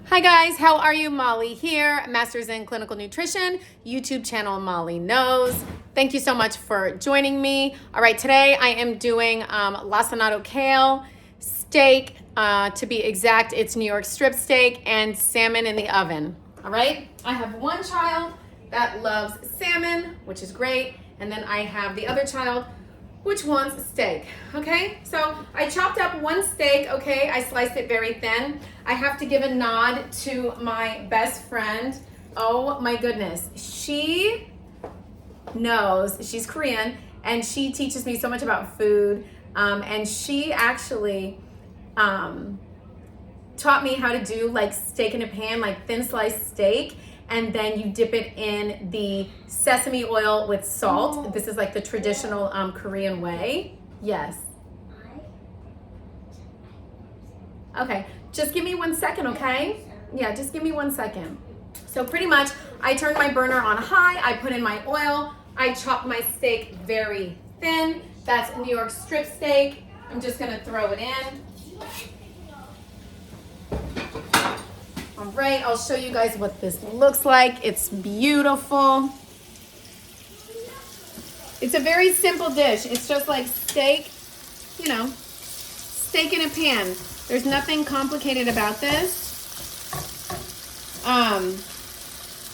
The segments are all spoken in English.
Hi guys, how are you? Molly here, Masters in Clinical Nutrition, YouTube channel Molly Knows. Thank you so much for joining me. All right, today I am doing Lacinato Kale steak. To be exact, it's New York strip steak and salmon in the oven. All right, I have one child that loves salmon, which is great, and then I have the other child which wants steak, okay? So I chopped up one steak, okay? I sliced it very thin. I have to give a nod to my best friend. Oh my goodness. She knows, she's Korean, and she teaches me so much about food. And she actually taught me how to do like steak in a pan, like thin sliced steak. And then you dip it in the sesame oil with salt. This is like the traditional Korean way. Yes. Okay, just give me 1 second, okay? Yeah, just give me 1 second. So pretty much, I turned my burner on high, I put in my oil, I chopped my steak very thin. That's New York strip steak. I'm just gonna throw it in. All right, I'll show you guys what this looks like. It's beautiful. It's a very simple dish. It's just like steak, you know, steak in a pan. There's nothing complicated about this. I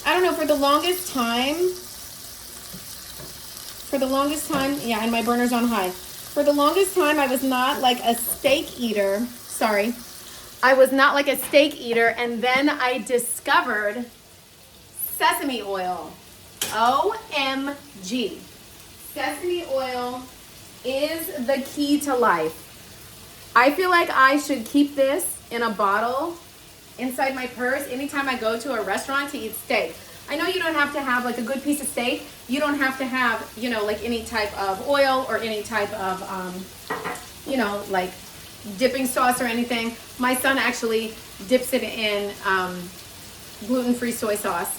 don't know, for the longest time, yeah, and my burner's on high. For the longest time, I was not like a steak eater. Sorry. I was not like a steak eater, and then I discovered sesame oil. OMG. Sesame oil is the key to life. I feel like I should keep this in a bottle inside my purse anytime I go to a restaurant to eat steak. I know you don't have to have like a good piece of steak. You don't have to have, you know, like any type of oil or any type of, you know, like dipping sauce or anything. My son actually dips it in gluten-free soy sauce,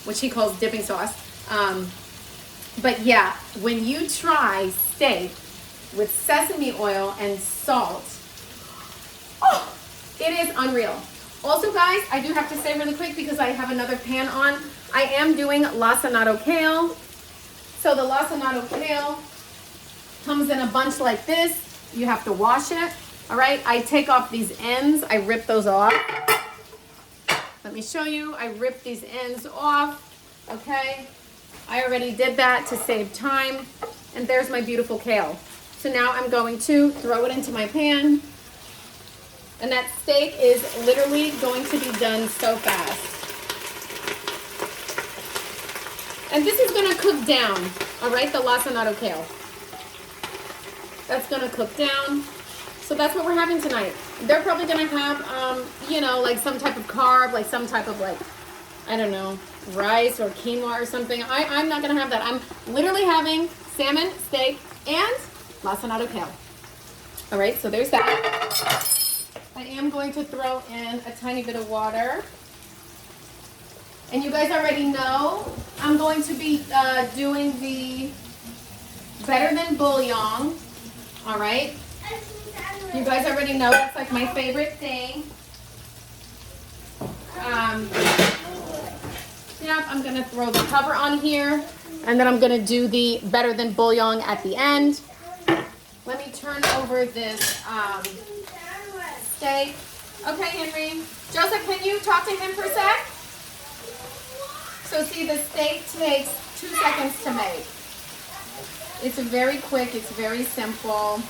which he calls dipping sauce. But yeah, when you try steak with sesame oil and salt, oh, it is unreal. Also guys, I do have to say really quick because I have another pan on, I am doing Lacinato Kale. So the Lacinato Kale comes in a bunch like this. You have to wash it. All right, I take off these ends. I rip those off. Let me show you. I rip these ends off, okay? I already did that to save time. And there's my beautiful kale. So now I'm going to throw it into my pan. And that steak is literally going to be done so fast. And this is gonna cook down, all right, the Lacinato Kale. That's gonna cook down. So that's what we're having tonight. They're probably gonna have, you know, like some type of carb, like some type of like, I don't know, rice or quinoa or something. I'm not gonna have that. I'm literally having salmon, steak, and Lacinato Kale. All right, so there's that. I am going to throw in a tiny bit of water. And you guys already know, I'm going to be doing the better than bouillon, all right? You guys already know that's like my favorite thing. Yeah, I'm gonna throw the cover on here, and then I'm gonna do the better than bouillon at the end. Let me turn over this steak. Okay, Henry. Joseph, can you talk to him for a sec? So see, the steak takes 2 seconds to make. It's very quick, it's very simple.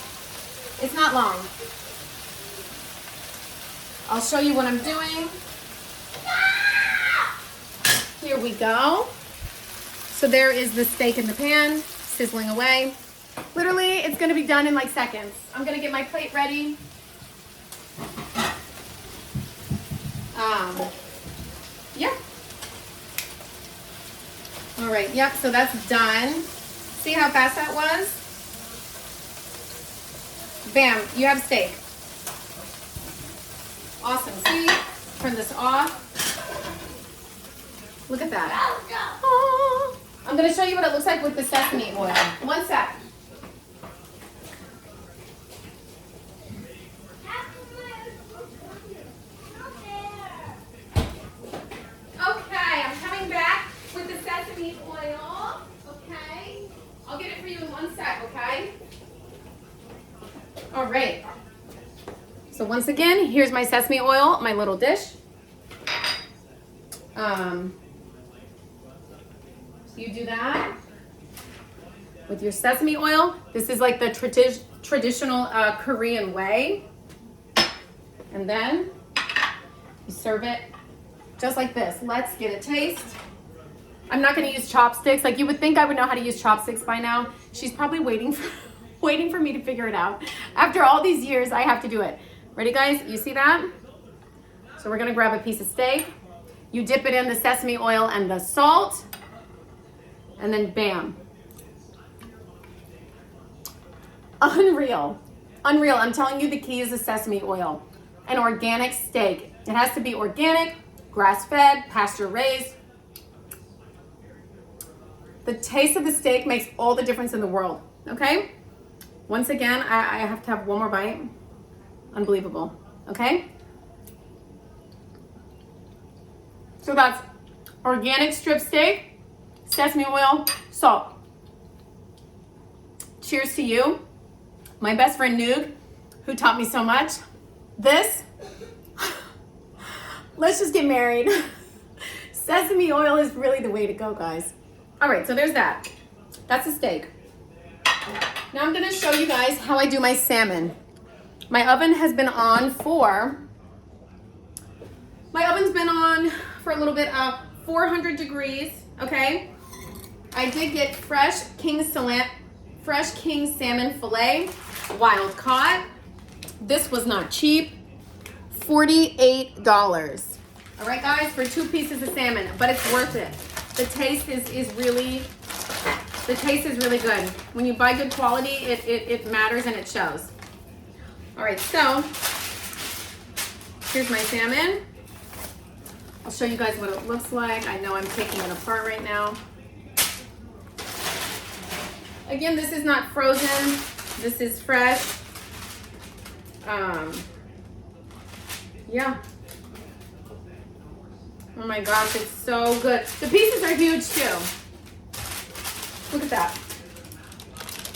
It's not long. I'll show you what I'm doing. Here we go. So there is the steak in the pan, sizzling away. Literally, it's gonna be done in like seconds. I'm gonna get my plate ready. Yeah. All right, yep, so that's done. See how fast that was? Bam, you have steak. Awesome. See, turn this off. Look at that. Oh. I'm going to show you what it looks like with the sesame oil. 1 sec. Once again, here's my sesame oil, my little dish. You do that with your sesame oil. This is like the traditional Korean way. And then you serve it just like this. Let's get a taste. I'm not gonna use chopsticks. Like you would think I would know how to use chopsticks by now. She's probably waiting for me to figure it out. After all these years, I have to do it. Ready guys, you see that? So we're gonna grab a piece of steak. You dip it in the sesame oil and the salt, and then bam. Unreal. Unreal. I'm telling you, the key is the sesame oil. An organic steak. It has to be organic, grass-fed, pasture-raised. The taste of the steak makes all the difference in the world, okay? Once again, I have to have one more bite. Unbelievable, okay? So that's organic strip steak, sesame oil, salt. Cheers to you. My best friend Noog, who taught me so much. This, let's just get married. Sesame oil is really the way to go, guys. All right, so there's that. That's a steak. Now I'm gonna show you guys how I do my salmon. My oven has been on for, a little bit of 400 degrees, okay? I did get fresh king salmon fillet, wild caught. This was not cheap, $48. All right, guys, for 2 pieces of salmon, but it's worth it. The taste is really good. When you buy good quality, it matters and it shows. All right, so here's my salmon. I'll show you guys what it looks like. I know I'm taking it apart right now. Again, this is not frozen. This is fresh. Yeah. Oh my gosh, it's so good. The pieces are huge too. Look at that.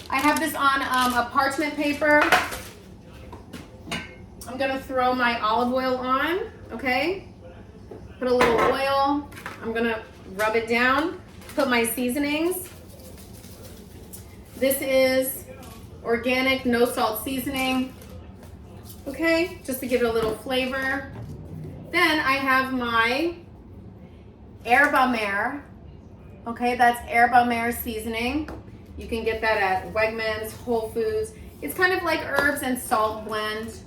I have this on a parchment paper. I'm gonna throw my olive oil on, okay? Put a little oil. I'm gonna rub it down. Put my seasonings. This is organic, no salt seasoning. Okay, just to give it a little flavor. Then I have my herba. Okay, that's herba seasoning. You can get that at Wegmans, Whole Foods. It's kind of like herbs and salt blend.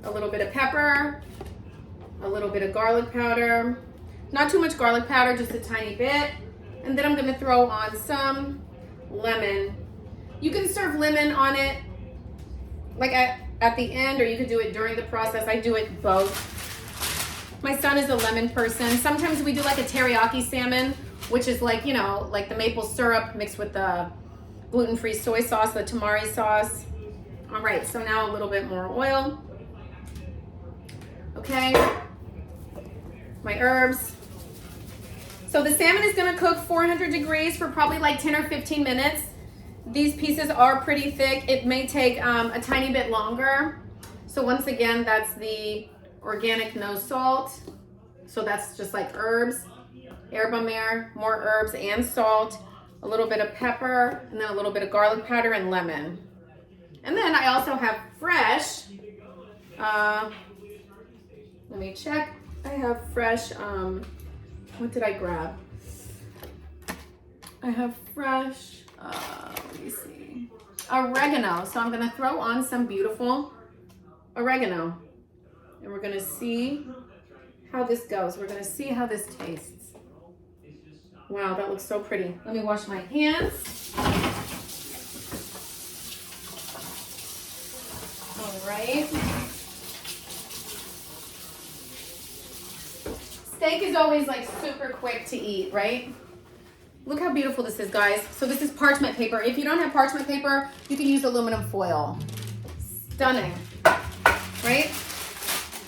A little bit of pepper, a little bit of garlic powder. Not too much garlic powder, just a tiny bit. And then I'm gonna throw on some lemon. You can serve lemon on it like at the end, or you could do it during the process. I do it both. My son is a lemon person. Sometimes we do like a teriyaki salmon, which is like, you know, like the maple syrup mixed with the gluten-free soy sauce, the tamari sauce. All right, so now a little bit more oil. Okay, my herbs. So the salmon is gonna cook 400 degrees for probably like 10 or 15 minutes. These pieces are pretty thick. It may take a tiny bit longer. So once again, that's the organic no salt. So that's just like herbs, herba, more herbs and salt, a little bit of pepper, and then a little bit of garlic powder and lemon. And then I also have fresh, let me check. I have fresh, what did I grab? I have fresh, let me see, oregano. So I'm gonna throw on some beautiful oregano. And we're gonna see how this goes. We're gonna see how this tastes. Wow, that looks so pretty. Let me wash my hands. All right. Steak is always like super quick to eat, right? Look how beautiful this is, guys. So this is parchment paper. If you don't have parchment paper, you can use aluminum foil. Stunning, right?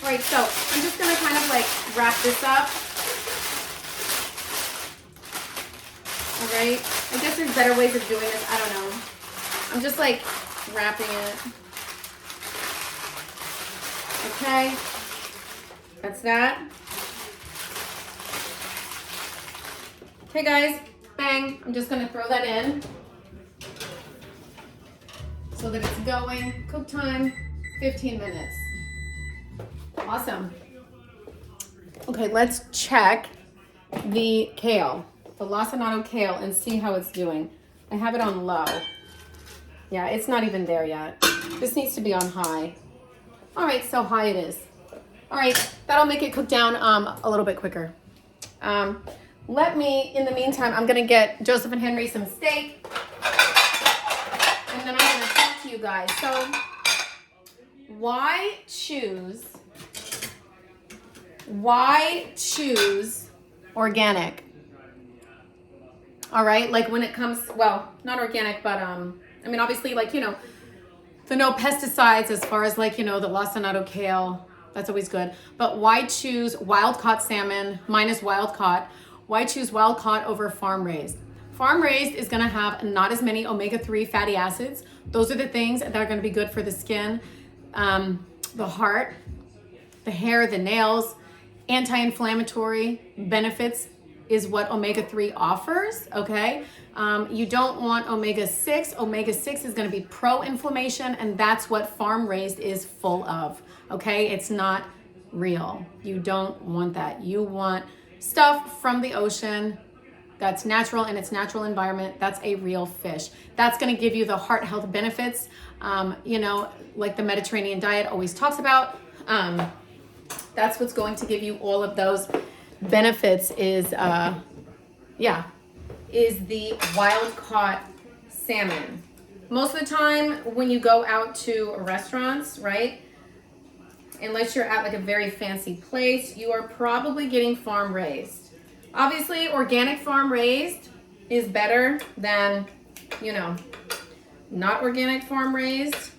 All right, so I'm just gonna kind of like wrap this up. All right, I guess there's better ways of doing this, I don't know. I'm just like wrapping it. Okay, that's that. Okay guys, bang, I'm just gonna throw that in so that it's going. Cook time, 15 minutes. Awesome. Okay, let's check the kale, the Lacinato kale, and see how it's doing. I have it on low. Yeah, it's not even there yet. This needs to be on high. All right, so high it is. All right, that'll make it cook down a little bit quicker. Let me, in the meantime, I'm gonna get Joseph and Henry some steak, and then I'm gonna talk to you guys. So, why choose organic? All right, like when it comes, well, not organic, but I mean, obviously, like, you know, the no pesticides as far as like, you know, the Lacinato kale, that's always good. But why choose wild caught salmon? Mine is wild caught. Why choose wild caught over farm raised? Farm raised is gonna have not as many omega-3 fatty acids. Those are the things that are gonna be good for the skin, the heart, the hair, the nails. Anti-inflammatory benefits is what omega-3 offers, okay? You don't want omega-6. Omega-6 is gonna be pro-inflammation, and that's what farm raised is full of, okay? It's not real. You don't want that. You want stuff from the ocean that's natural in its natural environment. That's a real fish. That's gonna give you the heart health benefits, you know, like the Mediterranean diet always talks about. That's what's going to give you all of those benefits is the wild caught salmon. Most of the time when you go out to restaurants, right, unless you're at like a very fancy place, you are probably getting farm raised. Obviously, organic farm raised is better than, you know, not organic farm raised.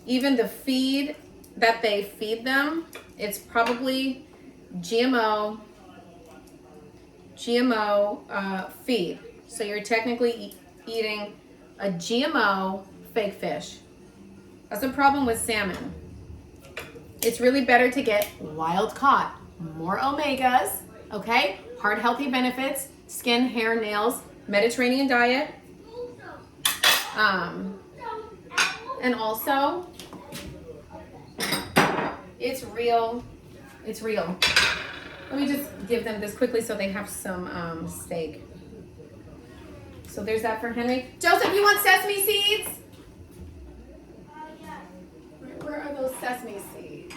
Even the feed that they feed them, it's probably GMO feed. So you're technically eating a GMO fake fish. That's a problem with salmon. It's really better to get wild caught, more omegas, okay? Heart healthy benefits, skin, hair, nails, Mediterranean diet. And also, it's real. It's real. Let me just give them this quickly so they have some steak. So there's that for Henry. Joseph, you want sesame seeds? Where are those sesame seeds?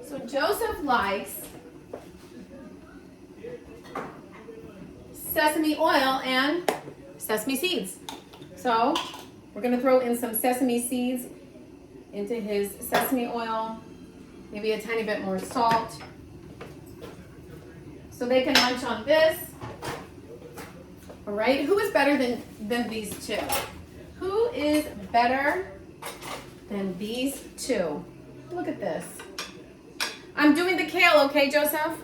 So Joseph likes sesame oil and sesame seeds. So we're gonna throw in some sesame seeds into his sesame oil, maybe a tiny bit more salt. So they can munch on this. All right, who is better than these two? Who is better than these two? Look at this. I'm doing the kale, okay, Joseph?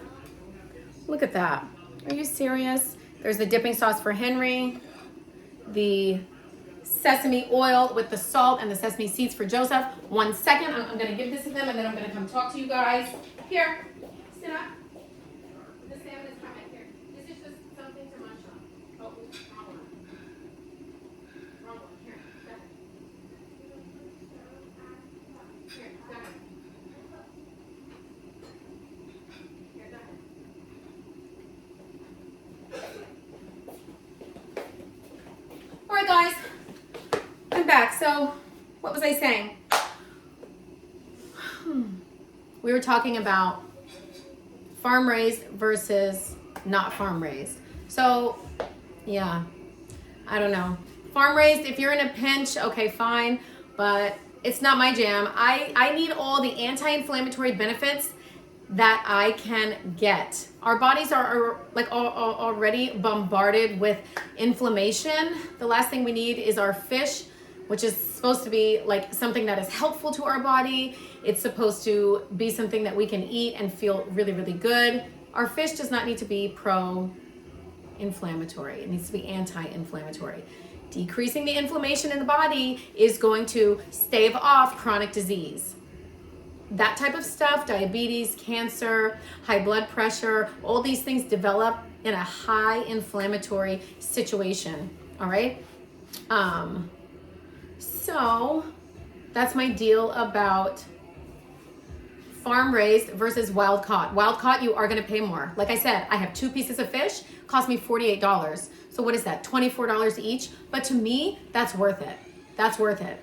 Look at that. Are you serious? There's the dipping sauce for Henry, the sesame oil with the salt and the sesame seeds for Joseph. 1 second, I'm gonna give this to them and then I'm gonna come talk to you guys. Here, sit up. The salmon is coming here. This is just something to munch on. Oh, wrong one. Wrong one, here, go ahead. Here, go ahead. Here, go ahead. All right, guys. I'm back. So, what was I saying? We were talking about farm raised versus not farm raised. So, yeah, I don't know. Farm raised, if you're in a pinch, okay, fine, but it's not my jam. I need all the anti-inflammatory benefits that I can get. Our bodies are like already bombarded with inflammation. The last thing we need is our fish, which is supposed to be like something that is helpful to our body. It's supposed to be something that we can eat and feel really, really good. Our fish does not need to be pro-inflammatory. It needs to be anti-inflammatory. Decreasing the inflammation in the body is going to stave off chronic disease. That type of stuff, diabetes, cancer, high blood pressure, all these things develop in a high inflammatory situation, all right? So that's my deal about farm raised versus wild caught. Wild caught, you are gonna pay more. Like I said, I have 2 pieces of fish, cost me $48. So what is that, $24 each? But to me, that's worth it. That's worth it.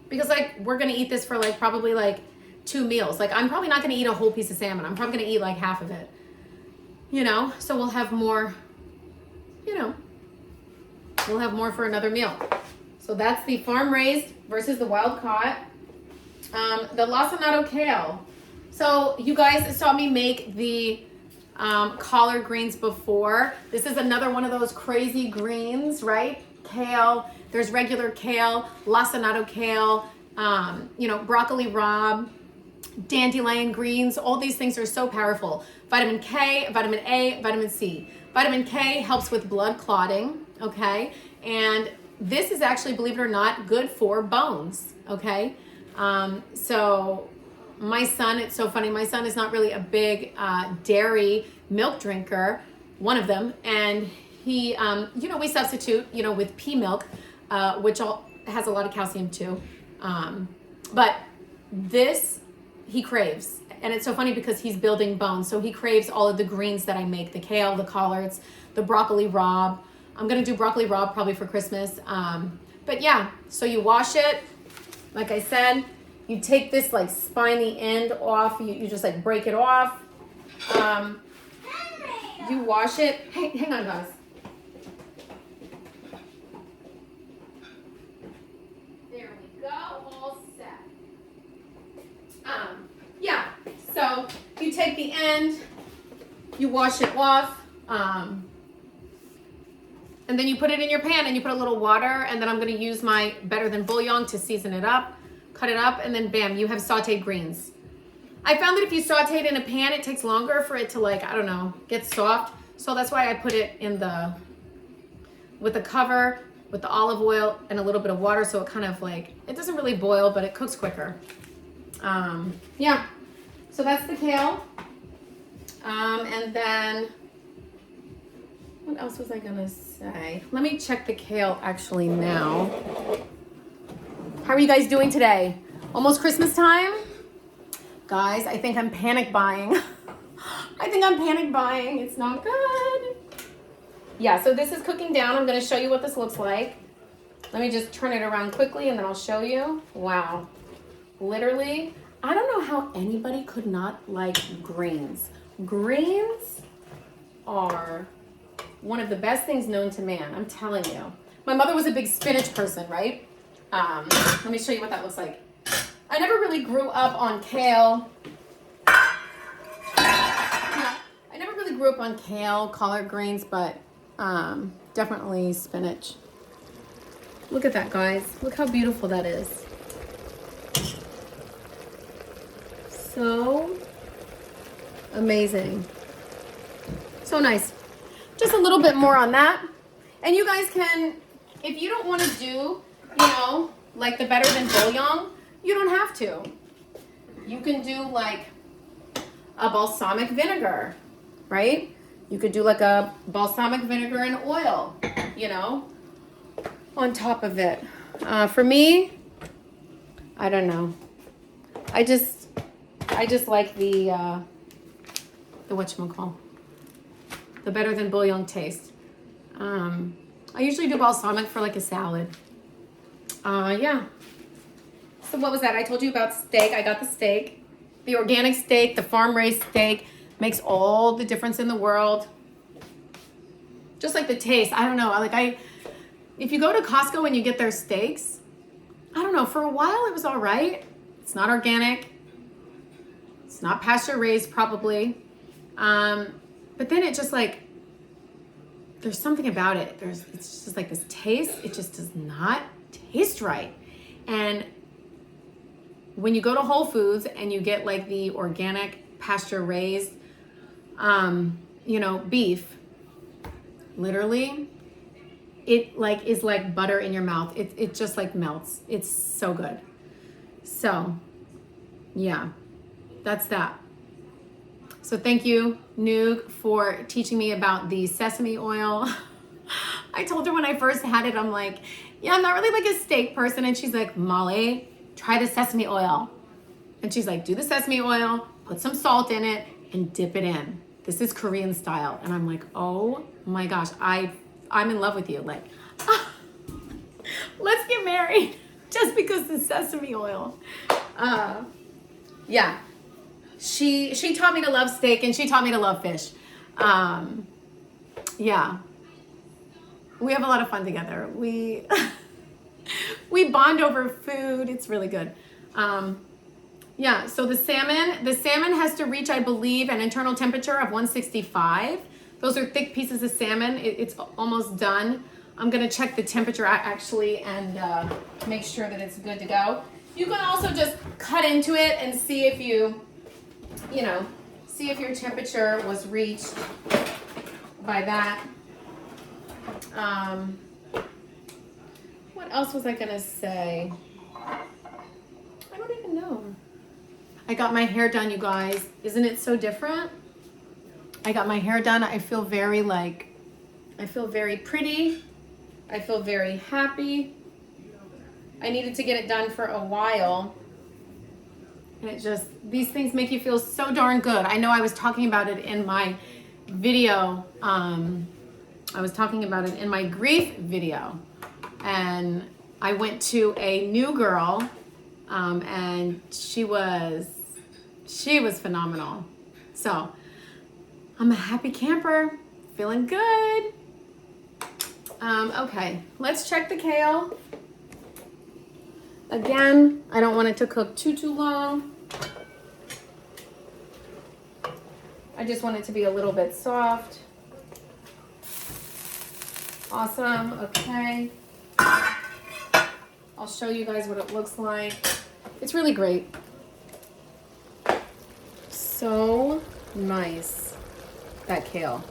Because like, we're gonna eat this for like, probably like 2 meals. Like I'm probably not gonna eat a whole piece of salmon. I'm probably gonna eat like half of it, you know? So we'll have more, you know, we'll have more for another meal. So that's the farm raised versus the wild caught. The Lacinato Kale. So you guys saw me make the collard greens before. This is another one of those crazy greens, right? Kale, there's regular kale, Lacinato kale, you know, broccoli rabe, dandelion greens. All these things are so powerful. Vitamin K, vitamin A, vitamin C. Vitamin K helps with blood clotting, okay? And this is actually, believe it or not, good for bones, okay? So my son, it's so funny, my son is not really a big dairy milk drinker, one of them, and he, you know, we substitute, you know, with pea milk, which has a lot of calcium too. But this, he craves. And it's so funny because he's building bones. So he craves all of the greens that I make, the kale, the collards, the broccoli rabe. I'm going to do broccoli rabe probably for Christmas. But yeah, so you wash it. Like I said, you take this like spiny end off. You just like break it off. You wash it. Hey, hang on, guys. There we go, all set. Yeah, so you take the end, you wash it off, and then you put it in your pan and you put a little water, and then I'm gonna use my Better Than Bouillon to season it up, cut it up, and then bam, you have sauteed greens. I found that if you saute it in a pan, it takes longer for it to like, I don't know, get soft. So that's why I put it in with the cover, with the olive oil and a little bit of water. So it kind of like, it doesn't really boil, but it cooks quicker. Yeah, so that's the kale. And then, what else was I gonna say? Let me check the kale actually now. How are you guys doing today? Almost Christmas time? Guys, I think I'm panic buying. I think I'm panic buying. It's not good. Yeah, so this is cooking down. I'm gonna show you what this looks like. Let me just turn it around quickly and then I'll show you. Wow. Literally, I don't know how anybody could not like greens. Greens are one of the best things known to man, I'm telling you. My mother was a big spinach person, right? Let me show you what that looks like. I never really grew up on kale. I never really grew up on kale, collard greens, but definitely spinach. Look at that, guys. Look how beautiful that is. So amazing. So nice. Just a little bit more on that. And you guys can, if you don't want to do, you know, like the Better Than Bouillon, you don't have to. You can do like a balsamic vinegar, right? You could do like a balsamic vinegar and oil, you know, on top of it. For me, I don't know. I just like the whatchamacall, the Better Than Bouillon taste. I usually do balsamic for like a salad. Yeah. So what was that? I told you about steak. I got the steak. The organic steak, the farm-raised steak makes all the difference in the world. Just like the taste. I don't know. If you go to Costco and you get their steaks, I don't know. For a while, it was all right. It's not organic. It's not pasture-raised, probably. But then it just like, there's something about it. It's just like this taste. It just does not taste right. And when you go to Whole Foods and you get like the organic pasture raised, you know, beef, literally, it like is like butter in your mouth. It just like melts. It's so good. So yeah, that's that. So thank you, Noog, for teaching me about the sesame oil. I told her when I first had it, I'm like, yeah, I'm not really like a steak person. And she's like, Molly, try the sesame oil. And she's like, do the sesame oil, put some salt in it, and dip it in. This is Korean style. And I'm like, oh my gosh, I'm in love with you. Like, let's get married just because the sesame oil. Yeah. She taught me to love steak and she taught me to love fish. Yeah. We have a lot of fun together. We bond over food. It's really good. Yeah, so the salmon has to reach, I believe, an internal temperature of 165. Those are thick pieces of salmon. It's almost done. I'm gonna check the temperature actually and make sure that it's good to go. You can also just cut into it and see if see if your temperature was reached by that. What else was I gonna say? I don't even know. I got my hair done, you guys. Isn't it so different? I got my hair done. I feel very pretty. I feel very happy. I needed to get it done for a while. And these things make you feel so darn good. I know I was talking about it in my video. I was talking about it in my grief video. And I went to a new girl, and she was phenomenal. So I'm a happy camper, feeling good. Okay, let's check the kale. Again, I don't want it to cook too long. I just want it to be a little bit soft. Awesome, okay. I'll show you guys what it looks like. It's really great. So nice, that kale.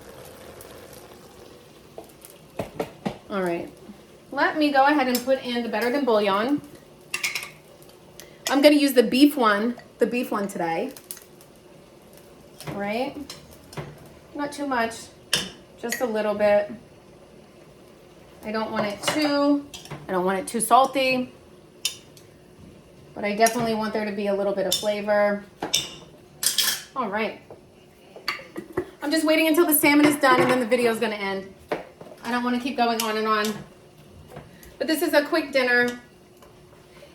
All right, let me go ahead and put in the Better Than bouillon. I'm gonna use the beef one today. All right, not too much, just a little bit. I don't want it too salty, but I definitely want there to be a little bit of flavor. All right. I'm just waiting until the salmon is done and then the video is gonna end. I don't want to keep going on and on. But this is a quick dinner.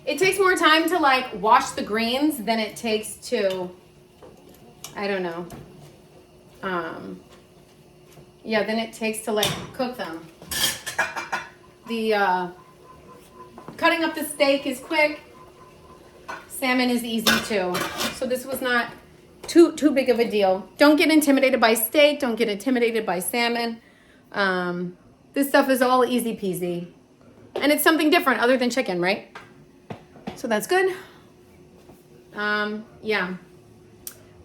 It takes more time to like wash the greens than it takes to, I don't know. Yeah, than it takes to like cook them. The cutting up the steak is quick. Salmon is easy too. So this was not too big of a deal. Don't get intimidated by steak. Don't get intimidated by salmon. This stuff is all easy peasy. And it's something different other than chicken, right? So that's good. Yeah.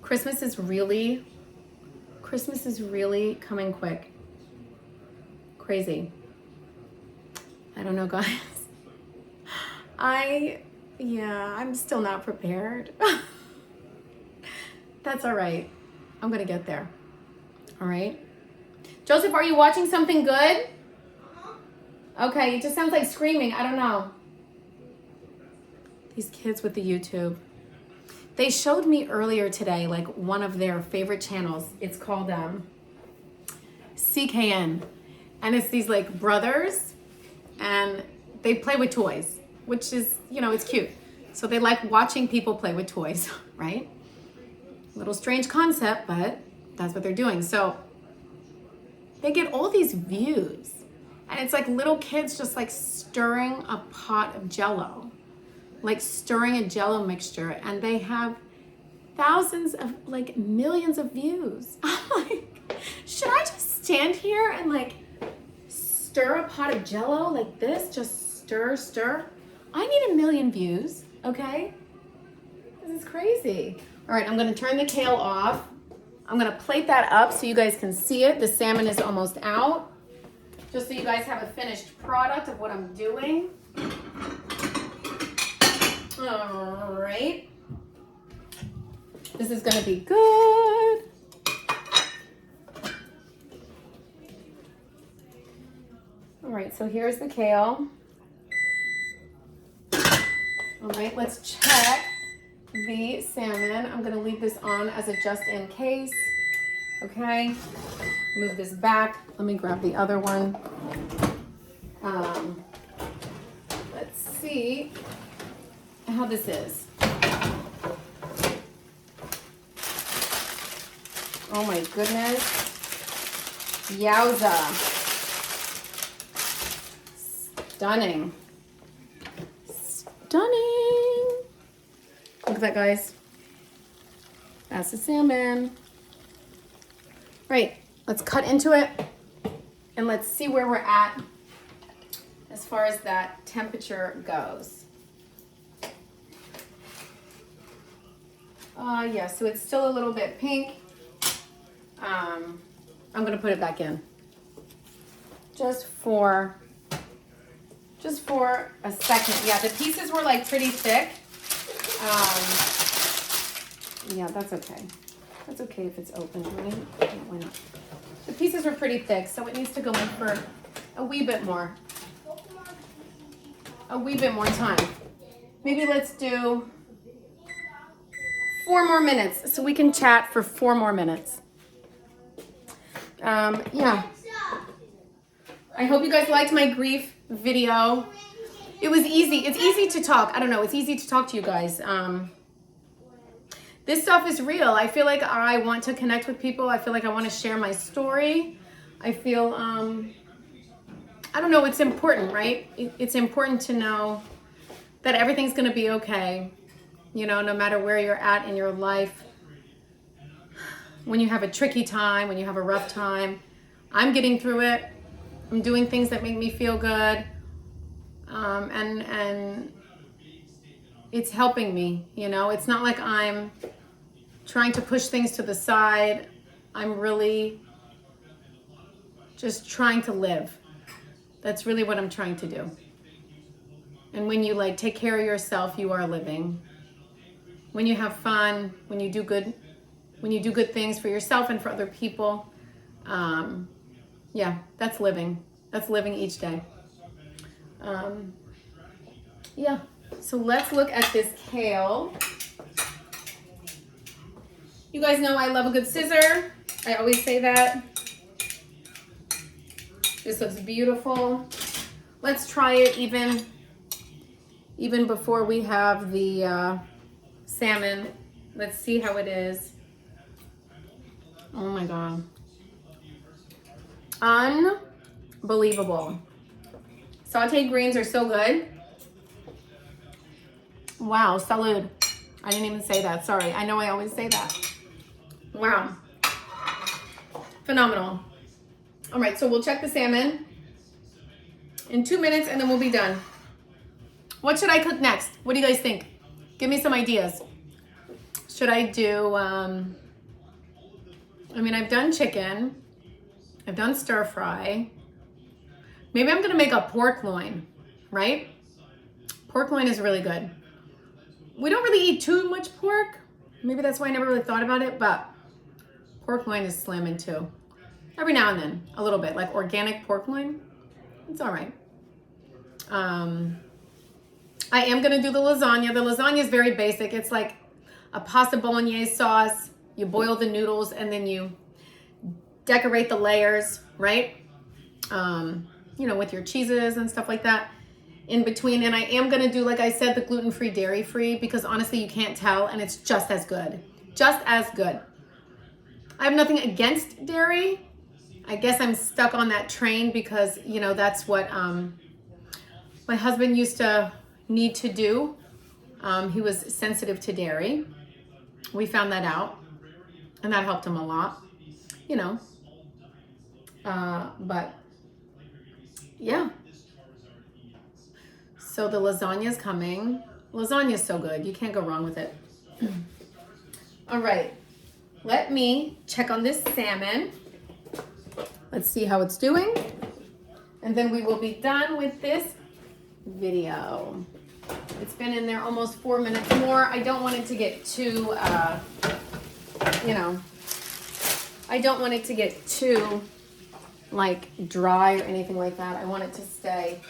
Christmas is really coming quick. Crazy. I don't know, guys. I'm still not prepared. That's all right. I'm gonna get there. All right. Joseph, are you watching something good? Okay, it just sounds like screaming. I don't know. These kids with the YouTube. They showed me earlier today, like one of their favorite channels. It's called CKN. And it's these like brothers and they play with toys, which is, it's cute. So they like watching people play with toys, right? Little strange concept, but that's what they're doing. So they get all these views and it's like little kids just like stirring a pot of Jell-O, like stirring a Jell-O mixture, and they have thousands of, like millions of views. I'm like, should I just stand here and like stir a pot of Jell-O like this? Just stir. I need 1 million views, okay? This is crazy. All right, I'm gonna turn the kale off. I'm gonna plate that up so you guys can see it. The salmon is almost out. just so you guys have a finished product of what I'm doing. All right. This is gonna be good. All right, so here's the kale. All right, let's check the salmon. I'm gonna leave this on as a just in case. Okay, move this back. Let me grab the other one. Let's see how this is. Oh my goodness. Yowza. Stunning. Stunning. Look at that, guys. That's the salmon. Right, let's cut into it and let's see where we're at as far as that temperature goes. Yeah, so it's still a little bit pink. I'm gonna put it back in just for a second. Yeah, the pieces were like pretty thick. Yeah, that's okay. That's okay if it's open, right? Yeah, why not? The pieces were pretty thick, so it needs to go in for a wee bit more. A wee bit more time. Maybe let's do 4 more minutes so we can chat for 4 more minutes. Yeah. I hope you guys liked my grief video. It was easy. It's easy to talk. I don't know. It's easy to talk to you guys. This stuff is real. I feel like I want to connect with people. I feel like I want to share my story. I feel, I don't know, it's important, right? It's important to know that everything's going to be okay. You know, no matter where you're at in your life. When you have a tricky time, when you have a rough time, I'm getting through it. I'm doing things that make me feel good. And it's helping me, you know? It's not like I'm trying to push things to the side. I'm really just trying to live. That's really what I'm trying to do. And when you like take care of yourself, you are living. When you have fun, when you do good things for yourself and for other people, yeah, that's living. That's living each day. Yeah, so let's look at this kale. You guys know I love a good scissor. I always say that. This looks beautiful. Let's try it even before we have the salmon. Let's see how it is. Oh my God. Unbelievable. Sauteed greens are so good. Wow, salud. I didn't even say that, sorry. I know I always say that. Wow. Phenomenal. All right, so we'll check the salmon in 2 minutes and then we'll be done. What should I cook next? What do you guys think? Give me some ideas. Should I do, I mean, I've done chicken. I've done stir fry. Maybe I'm gonna make a pork loin, right? Pork loin is really good. We don't really eat too much pork. Maybe that's why I never really thought about it, but pork loin is slamming too. Every now and then, a little bit, like organic pork loin. It's all right. I am gonna do the lasagna. The lasagna is very basic. It's like a pasta bolognese sauce. You boil the noodles and then you decorate the layers, right? You know, with your cheeses and stuff like that in between. And I am gonna do, like I said, the gluten-free, dairy-free, because honestly, you can't tell, and it's just as good. Just as good. I have nothing against dairy. I guess I'm stuck on that train because, you know, that's what my husband used to need to do. He was sensitive to dairy. We found that out, and that helped him a lot, you know. But yeah. So the lasagna is coming. Lasagna is so good. You can't go wrong with it. All right. Let me check on this salmon. Let's see how it's doing. And then we will be done with this video. It's been in there almost 4 minutes more. I don't want it to get too, you know, I don't want it to get too like dry or anything like that. I want it to stay.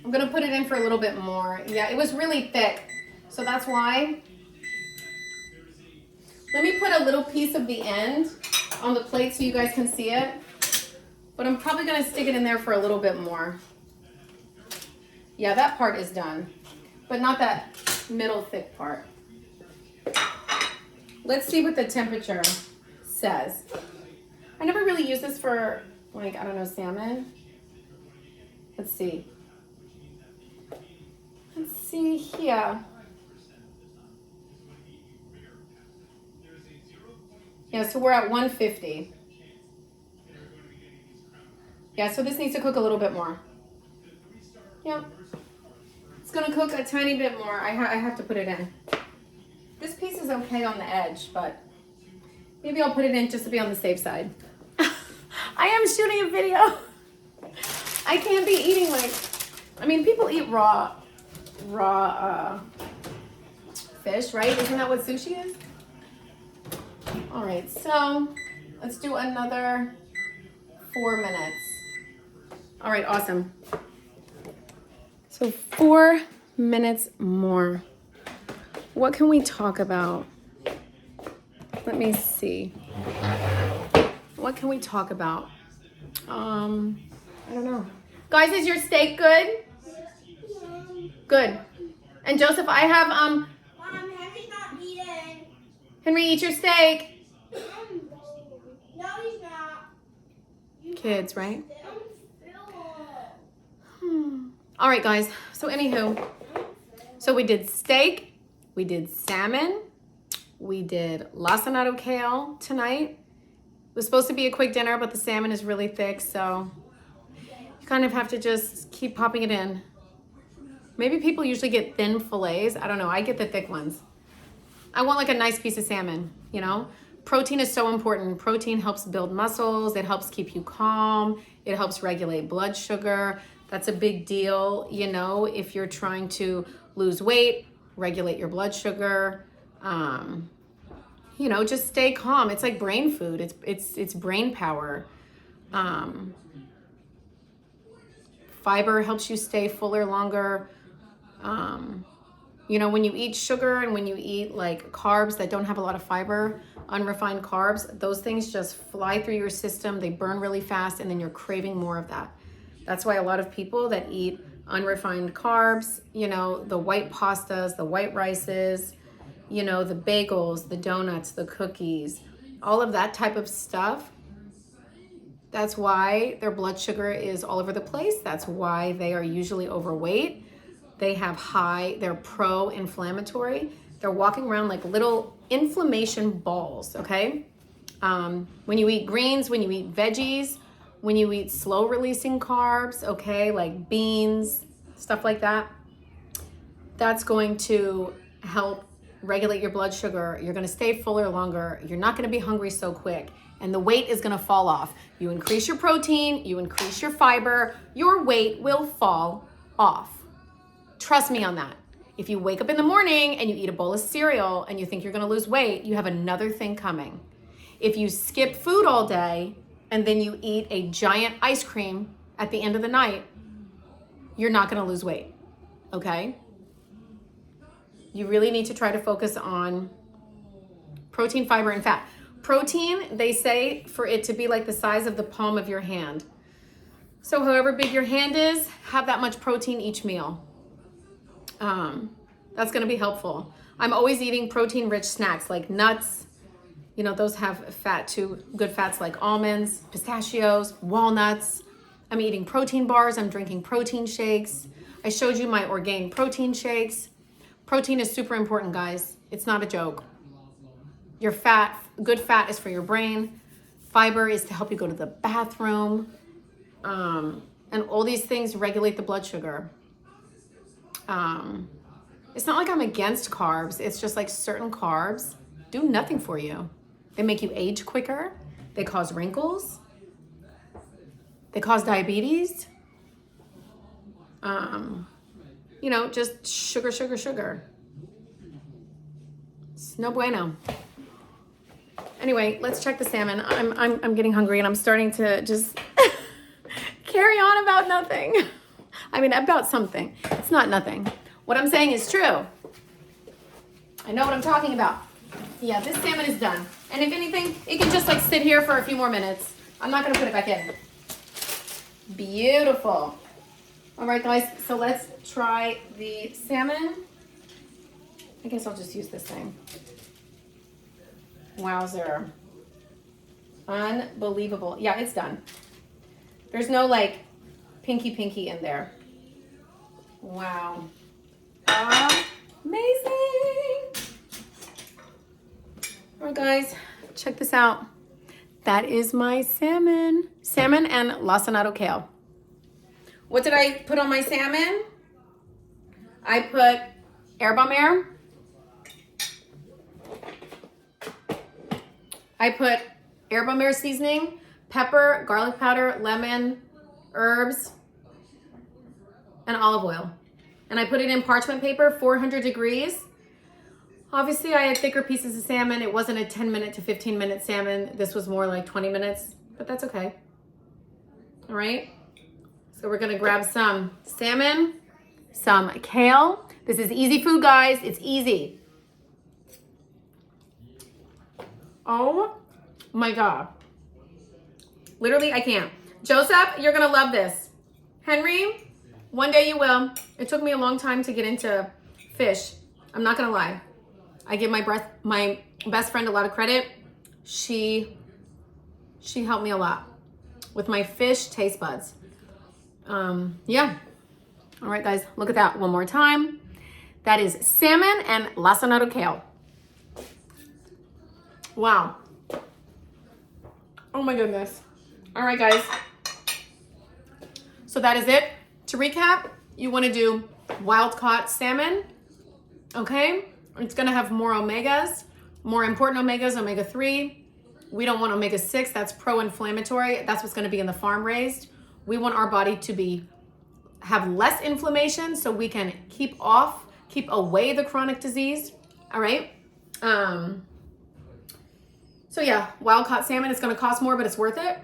I'm gonna put it in for a little bit more. Yeah, it was really thick, so that's why. Let me put a little piece of the end on the plate so you guys can see it, but I'm probably gonna stick it in there for a little bit more. Yeah, that part is done, but not that middle thick part. Let's see what the temperature says. I never really use this for, like, I don't know, salmon. Let's see. Let's see here. Yeah, so we're at 150. Yeah, so this needs to cook a little bit more. Yeah. It's gonna cook a tiny bit more. I have to put it in. This piece is okay on the edge, but maybe I'll put it in just to be on the safe side. I am shooting a video. I can't be eating like, I mean, people eat raw fish, right? Isn't that what sushi is? All right, so let's do another 4 minutes. All right, awesome. So 4 minutes more. What can we talk about? Let me see. What can we talk about? I don't know. Guys, is your steak good? Good. And Joseph, I have Mom, Henry's not eating. Henry, eat your steak. No, he's not. Kids, right? All right, guys. So anywho, so we did steak, we did salmon, we did Lacinato Kale tonight. It was supposed to be a quick dinner, but the salmon is really thick, so you kind of have to just keep popping it in. Maybe people usually get thin fillets. I don't know. I get the thick ones. I want like a nice piece of salmon, you know? Protein is so important. Protein helps build muscles. It helps keep you calm. It helps regulate blood sugar. That's a big deal, you know, if you're trying to lose weight, regulate your blood sugar, you know, just stay calm. It's like brain food. It's brain power. Fiber helps you stay fuller longer. You know, when you eat sugar and when you eat like carbs that don't have a lot of fiber, unrefined carbs, those things just fly through your system. They burn really fast and then you're craving more of that. That's why a lot of people that eat unrefined carbs, you know, the white pastas, the white rices, you know, the bagels, the donuts, the cookies, all of that type of stuff. That's why their blood sugar is all over the place. That's why they are usually overweight. They have they're pro-inflammatory. They're walking around like little inflammation balls, okay? When you eat greens, when you eat veggies, when you eat slow releasing carbs, okay, like beans, stuff like that, that's going to help regulate your blood sugar. You're gonna stay fuller longer. You're not gonna be hungry so quick. And the weight is gonna fall off. You increase your protein, you increase your fiber, your weight will fall off. Trust me on that. If you wake up in the morning and you eat a bowl of cereal and you think you're gonna lose weight, you have another thing coming. If you skip food all day and then you eat a giant ice cream at the end of the night, you're not gonna lose weight, okay? You really need to try to focus on protein, fiber, and fat. Protein, they say for it to be like the size of the palm of your hand. So however big your hand is, have that much protein each meal. That's gonna be helpful. I'm always eating protein-rich snacks like nuts. You know, those have fat too, good fats like almonds, pistachios, walnuts. I'm eating protein bars, I'm drinking protein shakes. I showed you my Orgain protein shakes. Protein is super important, guys. It's not a joke. Your fat, good fat is for your brain. Fiber is to help you go to the bathroom. And all these things regulate the blood sugar. It's not like I'm against carbs. It's just like certain carbs do nothing for you. They make you age quicker. They cause wrinkles. They cause diabetes. You know, just sugar, sugar, sugar. It's no bueno. Anyway, let's check the salmon. I'm getting hungry and I'm starting to just carry on about nothing. I mean, about something. It's not nothing. What I'm saying is true. I know what I'm talking about. Yeah, this salmon is done. And if anything, it can just like sit here for a few more minutes. I'm not gonna put it back in. Beautiful. All right, guys, so let's try the salmon. I guess I'll just use this thing. Wowzer. Unbelievable. Yeah, it's done. There's no like pinky in there. Wow. Amazing. All right, guys, check this out. That is my salmon. Salmon and Lacinato Kale. What did I put on my salmon? I put herba. I put herba seasoning, pepper, garlic powder, lemon, herbs, and olive oil. And I put it in parchment paper, 400 degrees. Obviously, I had thicker pieces of salmon. It wasn't a 10-minute to 15-minute salmon. This was more like 20 minutes, but that's okay. All right. So we're gonna grab some salmon, some kale. This is easy food, guys. It's easy. Oh my God. Literally, I can't. Joseph, you're gonna love this. Henry, one day you will. It took me a long time to get into fish. I'm not gonna lie. I give my best friend a lot of credit. She helped me a lot with my fish taste buds. Yeah. All right, guys, look at that one more time. That is salmon and Lacinato Kale. Wow. Oh my goodness. All right, guys. So that is it. To recap, you want to do wild caught salmon. Okay. It's going to have more omegas, more important omegas, omega-3. We don't want omega-6. That's pro-inflammatory. That's what's going to be in the farm raised. We want our body to have less inflammation so we can keep away the chronic disease. All right. So yeah, wild caught salmon, it's going to cost more, but it's worth it.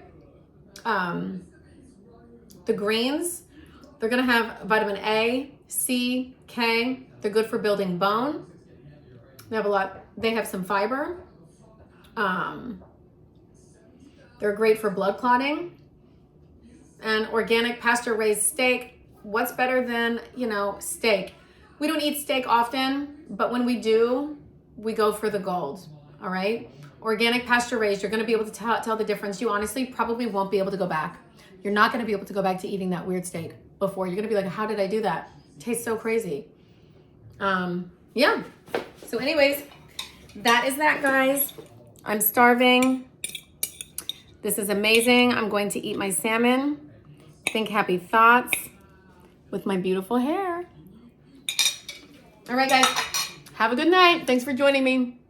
The greens, they're going to have vitamin A, C, K. They're good for building bone. They have some fiber. They're great for blood clotting. And organic pasture raised steak. What's better than, steak? We don't eat steak often, but when we do, we go for the gold. All right. Organic pasture raised, you're going to be able to tell the difference. You honestly probably won't be able to go back. You're not going to be able to go back to eating that weird steak before. You're going to be like, how did I do that? It tastes so crazy. Yeah. So anyways, that is that, guys. I'm starving. This is amazing. I'm going to eat my salmon. Think happy thoughts with my beautiful hair. All right, guys. Have a good night. Thanks for joining me.